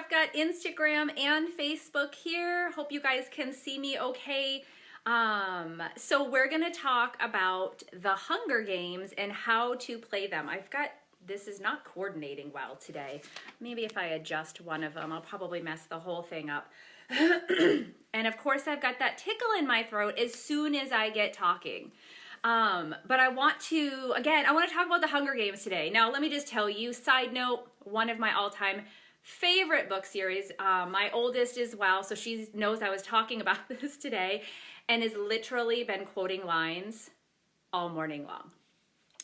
I've got Instagram and Facebook here. Hope you guys can see me okay. So we're gonna talk about the Hunger Games and how to play them. This is not coordinating well today. Maybe if I adjust one of them, I'll probably mess the whole thing up. And of course I've got that tickle in my throat as soon as I get talking. But I want to talk about the Hunger Games today. Now, let me just tell you, side note, one of my all-time favorite book series, my oldest as well, so she knows I was talking about this today and has literally been quoting lines all morning long.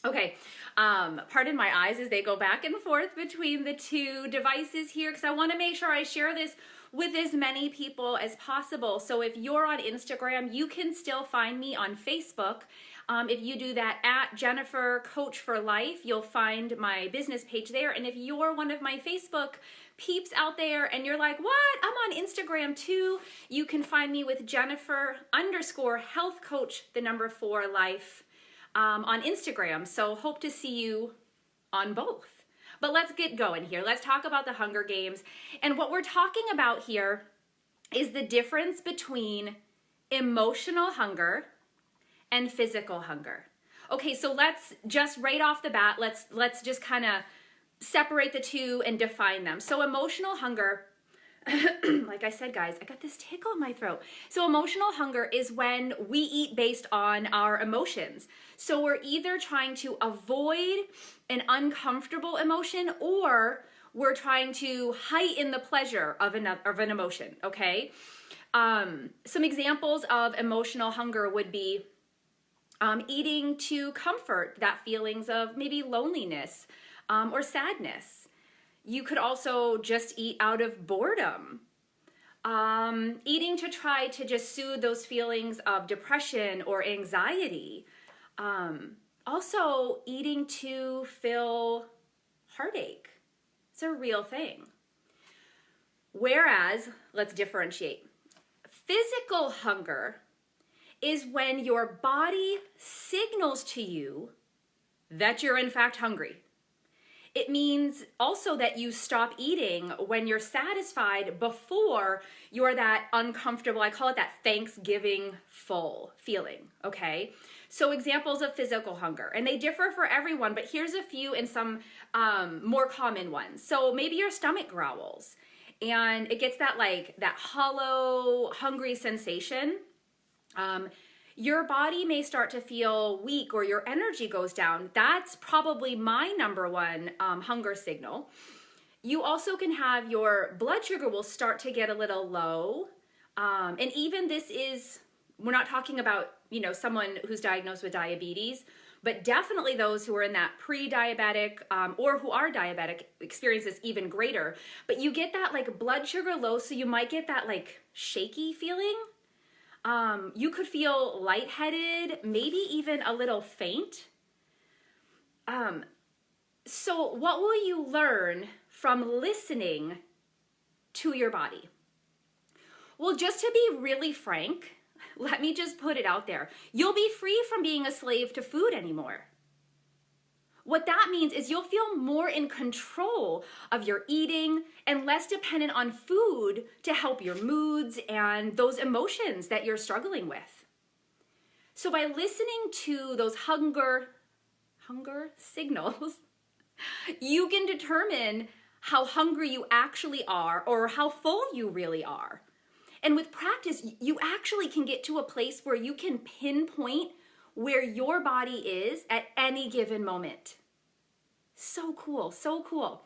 Okay, pardon my eyes as they go back and forth between the two devices here because I want to make sure I share this with as many people as possible. So if you're on Instagram, you can still find me on Facebook. If you do that at Jennifer Coach for Life, you'll find my business page there. And if you're one of my Facebook peeps out there and you're like, what? I'm on Instagram too. You can find me with Jennifer_Health Coach, 4 Life on Instagram. So hope to see you on both. But let's get going here. Let's talk about the Hunger Games. And what we're talking about here is the difference between emotional hunger and physical hunger. Okay, so let's just right off the bat, let's just kind of separate the two and define them. So emotional hunger, like I said, guys, I got this tickle in my throat. So emotional hunger is when we eat based on our emotions. So we're either trying to avoid an uncomfortable emotion or we're trying to heighten the pleasure of an emotion, okay? Some examples of emotional hunger would be eating to comfort that feelings of maybe loneliness or sadness. You could also just eat out of boredom. Eating to try to just soothe those feelings of depression or anxiety. Also, eating to fill heartache. It's a real thing. Whereas, let's differentiate. Physical hunger is when your body signals to you that you're in fact hungry. It means also that you stop eating when you're satisfied before you're that uncomfortable, I call it that Thanksgiving full feeling, okay? So examples of physical hunger, and they differ for everyone, but here's a few and some more common ones. So maybe your stomach growls and it gets that hollow, hungry sensation. Your body may start to feel weak or your energy goes down. That's probably my number one hunger signal. You also can have your blood sugar will start to get a little low. And even we're not talking about, someone who's diagnosed with diabetes, but definitely those who are in that pre-diabetic or who are diabetic experience this even greater. But you get that blood sugar low, so you might get that shaky feeling. You could feel lightheaded, maybe even a little faint. So what will you learn from listening to your body? Well, just to be really frank, let me just put it out there. You'll be free from being a slave to food anymore. What that means is you'll feel more in control of your eating and less dependent on food to help your moods and those emotions that you're struggling with. So by listening to those hunger signals, you can determine how hungry you actually are or how full you really are. And with practice, you actually can get to a place where you can pinpoint where your body is at any given moment. So cool, so cool.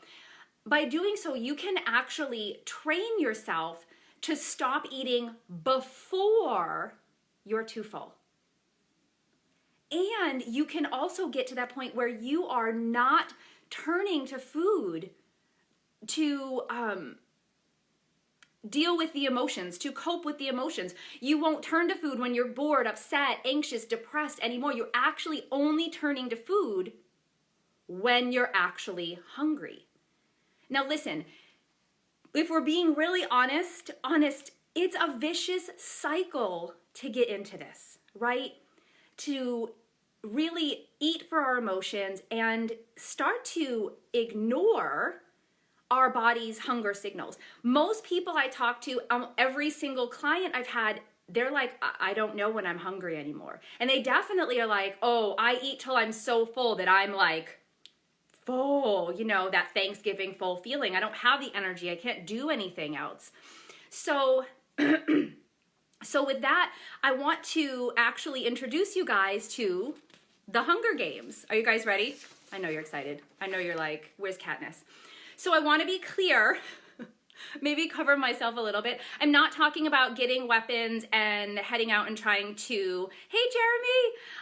By doing so, you can actually train yourself to stop eating before you're too full. And you can also get to that point where you are not turning to food to deal with the emotions, to cope with the emotions. You won't turn to food when you're bored, upset, anxious, depressed anymore. You're actually only turning to food when you're actually hungry. Now listen, if we're being really honest, it's a vicious cycle to get into this, right? To really eat for our emotions and start to ignore our body's hunger signals. Most people I talk to, every single client I've had, they're like, I don't know when I'm hungry anymore. And they definitely are like, oh, I eat till I'm so full that I'm like full, you know, that Thanksgiving full feeling. I don't have the energy. I can't do anything else. So, so with that, I want to actually introduce you guys to the Hunger Games. Are you guys ready? I know you're excited. I know you're like, where's Katniss? So I want to be clear, maybe cover myself a little bit. I'm not talking about getting weapons and heading out and trying to, hey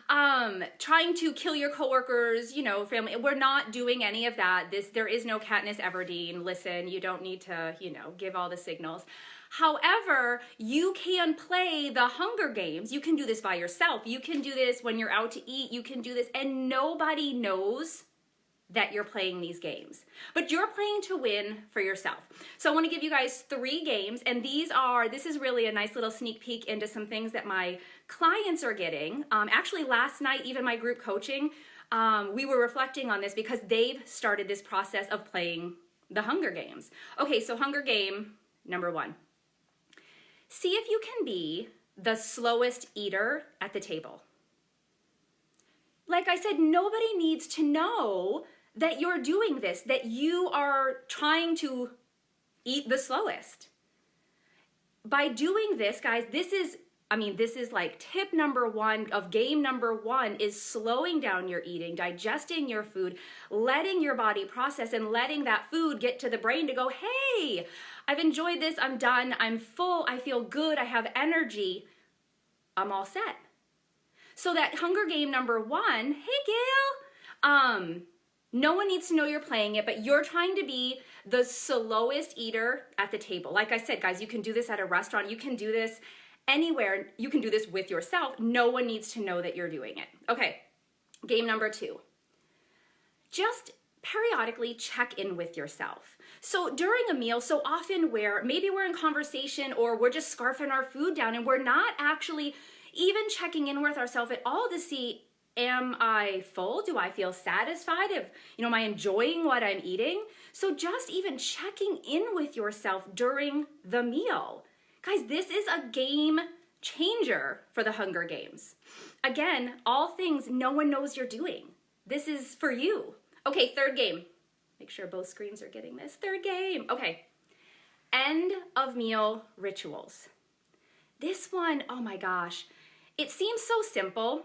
Jeremy, trying to kill your coworkers, you know, family. We're not doing any of that. There is no Katniss Everdeen. Listen, you don't need to, you know, give all the signals. However, you can play the Hunger Games. You can do this by yourself. You can do this when you're out to eat. You can do this, and nobody knows that you're playing these games, but you're playing to win for yourself. So I want to give you guys 3 games, and this is really a nice little sneak peek into some things that my clients are getting. Actually, last night, even my group coaching, we were reflecting on this because they've started this process of playing the Hunger Games. Okay, so Hunger Game number 1. See if you can be the slowest eater at the table. Like I said, nobody needs to know that you're doing this, that you are trying to eat the slowest. By doing this, guys, this is like tip number 1 of game number 1 is slowing down your eating, digesting your food, letting your body process and letting that food get to the brain to go, hey, I've enjoyed this, I'm done, I'm full, I feel good, I have energy, I'm all set. So that Hunger Game number 1, hey Gail, no one needs to know you're playing it, but you're trying to be the slowest eater at the table. Like I said, guys, you can do this at a restaurant, you can do this anywhere, you can do this with yourself. No one needs to know that you're doing it. Okay, game number 2. Just periodically check in with yourself. So during a meal, so often where maybe we're in conversation or we're just scarfing our food down and we're not actually even checking in with ourselves at all to see, am I full? Do I feel satisfied? Am I enjoying what I'm eating? So just even checking in with yourself during the meal. Guys, this is a game changer for the Hunger Games. Again, all things no one knows you're doing. This is for you. Okay, 3rd game. Make sure both screens are getting this. 3rd game. Okay. End of meal rituals. This one, oh my gosh. It seems so simple,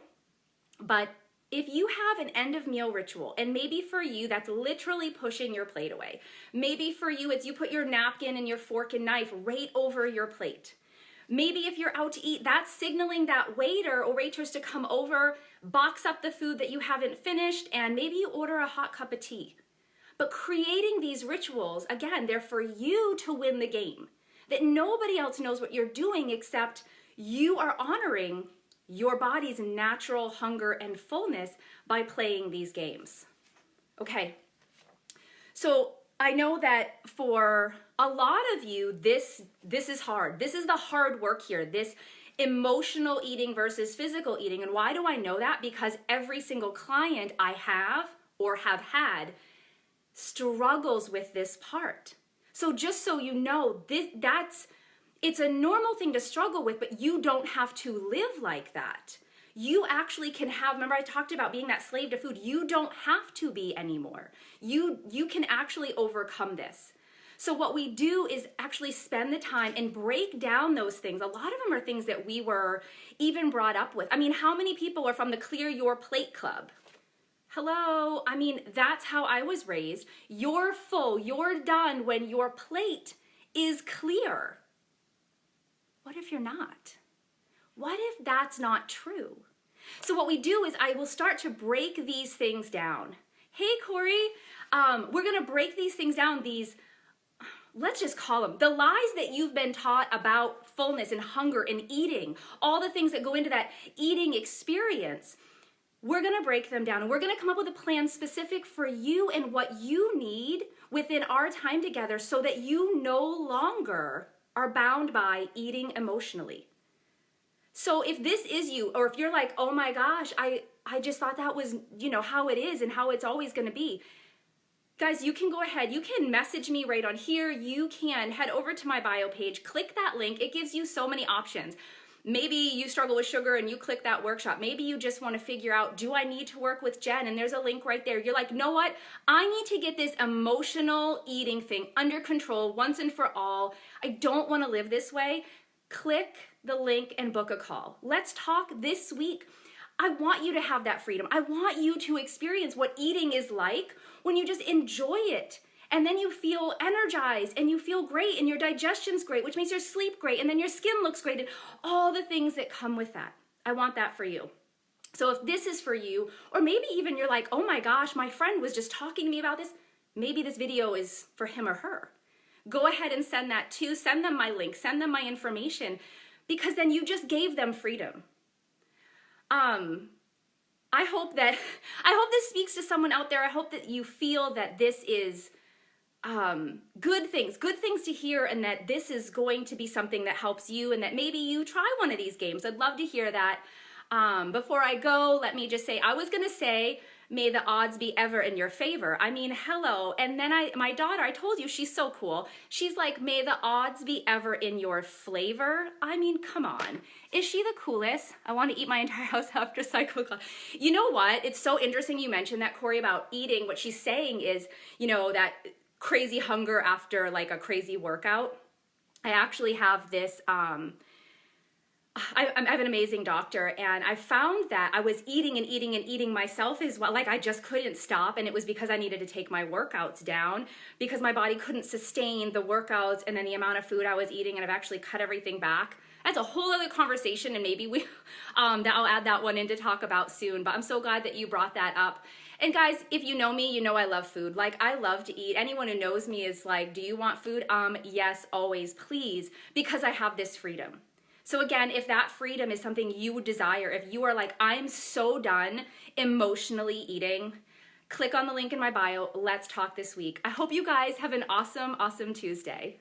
but if you have an end of meal ritual, and maybe for you, that's literally pushing your plate away. Maybe for you, it's you put your napkin and your fork and knife right over your plate. Maybe if you're out to eat, that's signaling that waiter or waitress to come over, box up the food that you haven't finished, and maybe you order a hot cup of tea. But creating these rituals, again, they're for you to win the game. That nobody else knows what you're doing except you are honoring your body's natural hunger and fullness by playing these games. Okay, so I know that for a lot of you, this is hard. This is the hard work here, this emotional eating versus physical eating. And why do I know that? Because every single client I have or have had struggles with this part. So just so you know, it's a normal thing to struggle with, but you don't have to live like that. You actually can have, remember I talked about being that slave to food. You don't have to be anymore. You can actually overcome this. So what we do is actually spend the time and break down those things. A lot of them are things that we were even brought up with. I mean, how many people are from the Clear Your Plate Club? Hello? I mean, that's how I was raised. You're full, you're done when your plate is clear. What if you're not? What if that's not true? So what we do is I will start to break these things down. Hey, Corey, we're going to break these things down, let's just call them the lies that you've been taught about fullness and hunger and eating, all the things that go into that eating experience. We're going to break them down and we're going to come up with a plan specific for you and what you need within our time together so that you no longer are bound by eating emotionally. So if this is you, or if you're like, oh my gosh, I just thought that was, how it is and how it's always going to be. guys, you can go ahead, you can message me right on here. You can head over to my bio page, click that link. It gives you so many options. Maybe you struggle with sugar and you click that workshop. Maybe you just want to figure out, do I need to work with Jen? And there's a link right there. You're like, know what? I need to get this emotional eating thing under control once and for all. I don't want to live this way. Click the link and book a call. Let's talk this week. I want you to have that freedom. I want you to experience what eating is like when you just enjoy it. And then you feel energized and you feel great and your digestion's great, which makes your sleep great. And then your skin looks great and all the things that come with that. I want that for you. So if this is for you, or maybe even you're like, oh my gosh, my friend was just talking to me about this. Maybe this video is for him or her. Go ahead and send that too. Send them my link, send them my information, because then you just gave them freedom. I hope this speaks to someone out there. I hope that you feel that this is good things to hear, and that this is going to be something that helps you, and that maybe you try one of these games. I'd love to hear that. Before I go, let me just say, I was going to say, may the odds be ever in your favor. I mean, hello. And then my daughter, I told you, she's so cool. She's like, may the odds be ever in your flavor. I mean, come on. Is she the coolest? I want to eat my entire house after cycle class. You know what? It's so interesting you mentioned that, Corey, about eating. What she's saying is, you know, that crazy hunger after like a crazy workout. I actually have this, I have an amazing doctor, and I found that I was eating and eating and eating myself as well. Like I just couldn't stop, and it was because I needed to take my workouts down because my body couldn't sustain the workouts and then the amount of food I was eating, and I've actually cut everything back. That's a whole other conversation, and maybe I'll add that one in to talk about soon, but I'm so glad that you brought that up. And guys, if you know me, you know I love food. Like, I love to eat. Anyone who knows me is like, do you want food? Yes, always, please, because I have this freedom. So again, if that freedom is something you desire, if you are like, I'm so done emotionally eating, click on the link in my bio. Let's talk this week. I hope you guys have an awesome, awesome Tuesday.